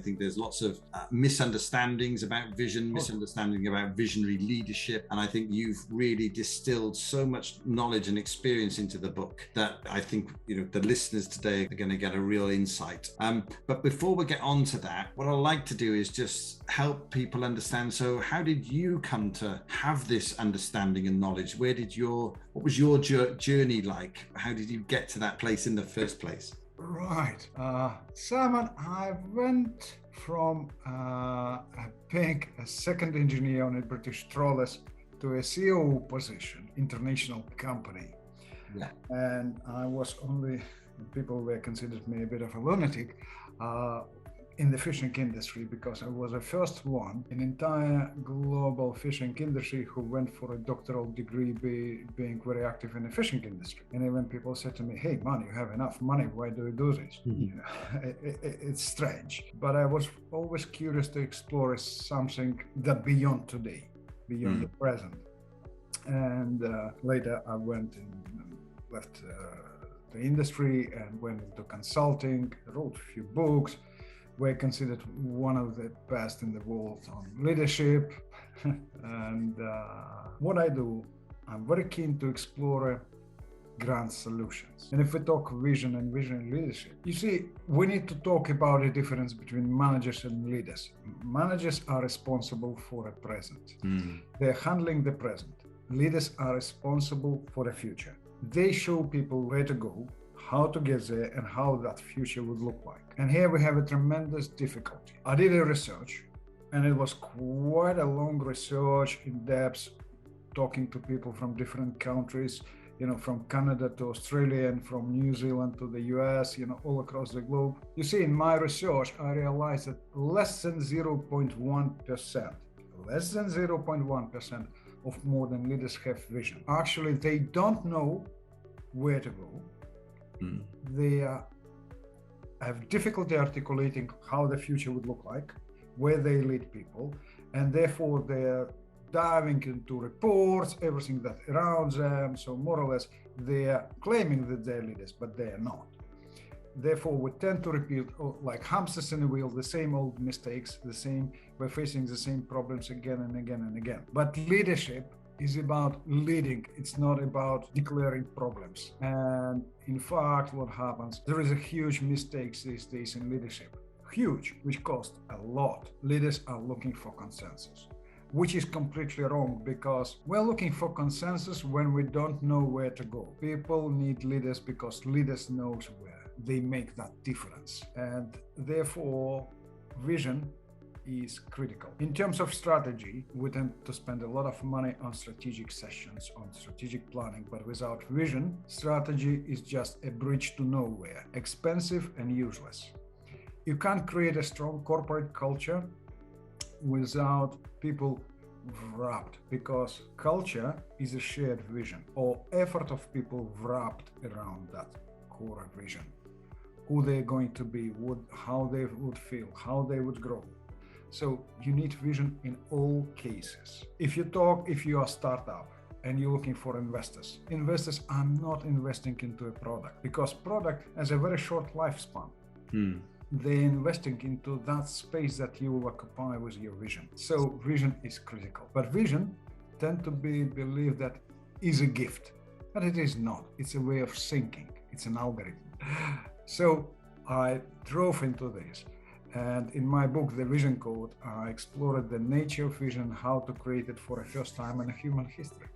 I think there's lots of misunderstandings about vision, misunderstanding about visionary leadership. And I think you've really distilled so much knowledge and experience into the book that I think, the listeners today are going to get a real insight. But before we get on to that, what I'd like to do is just help people understand. So how did you come to have this understanding and knowledge? What was your journey like? How did you get to that place in the first place? Right. Simon, I went from being a second engineer on a British trawlers to a CEO position, international company. Yeah. And I was people were considered me a bit of a lunatic in the fishing industry, because I was the first one in entire global fishing industry who went for a doctoral degree being very active in the fishing industry. And even people said to me, hey man, you have enough money, why do you do this? It's strange. But I was always curious to explore something that beyond today, beyond the present. And later I went and left the industry and went into consulting, wrote a few books, were considered one of the best in the world on leadership. And what I do, I'm very keen to explore grand solutions. And if we talk vision and vision leadership, you see, we need to talk about the difference between managers and leaders. Managers are responsible for the present. They're handling the present. Leaders are responsible for the future. They show people where to go, how to get there, and how that future would look like. And here we have a tremendous difficulty. I did a research, and it was quite a long research in depth, talking to people from different countries, from Canada to Australia and from New Zealand to the US, all across the globe. You see, in my research, I realized that less than 0.1% of modern leaders have vision. Actually, they don't know where to go. They have difficulty articulating how the future would look like, where they lead people, and therefore they're diving into reports, everything that around them. So more or less, they are claiming that they're leaders, but they are not. Therefore, we tend to repeat, like hamsters in a wheel, the same old mistakes, we're facing the same problems again and again and again. But leadership is about leading. It's not about declaring problems. And in fact, what happens, there is a huge mistakes these days in leadership, huge, which cost a lot. Leaders are looking for consensus, which is completely wrong, because we're looking for consensus when we don't know where to go. People need leaders because leaders knows where. They make that difference. And therefore, vision is critical. In terms of strategy, we tend to spend a lot of money on strategic sessions, on strategic planning, but without vision, strategy is just a bridge to nowhere, expensive and useless. You can't create a strong corporate culture without people wrapped, because culture is a shared vision or effort of people wrapped around that core vision. Who they're going to be, how they would feel, how they would grow. So you need vision in all cases. If you are a startup and you're looking for investors are not investing into a product, because product has a very short lifespan. They're investing into that space that you will occupy with your vision. So vision is critical. But vision tend to be believed that is a gift, but it is not. It's a way of thinking. It's an algorithm. So I drove into this. And in my book, The Vision Code, I explored the nature of vision, how to create it for the first time in human history.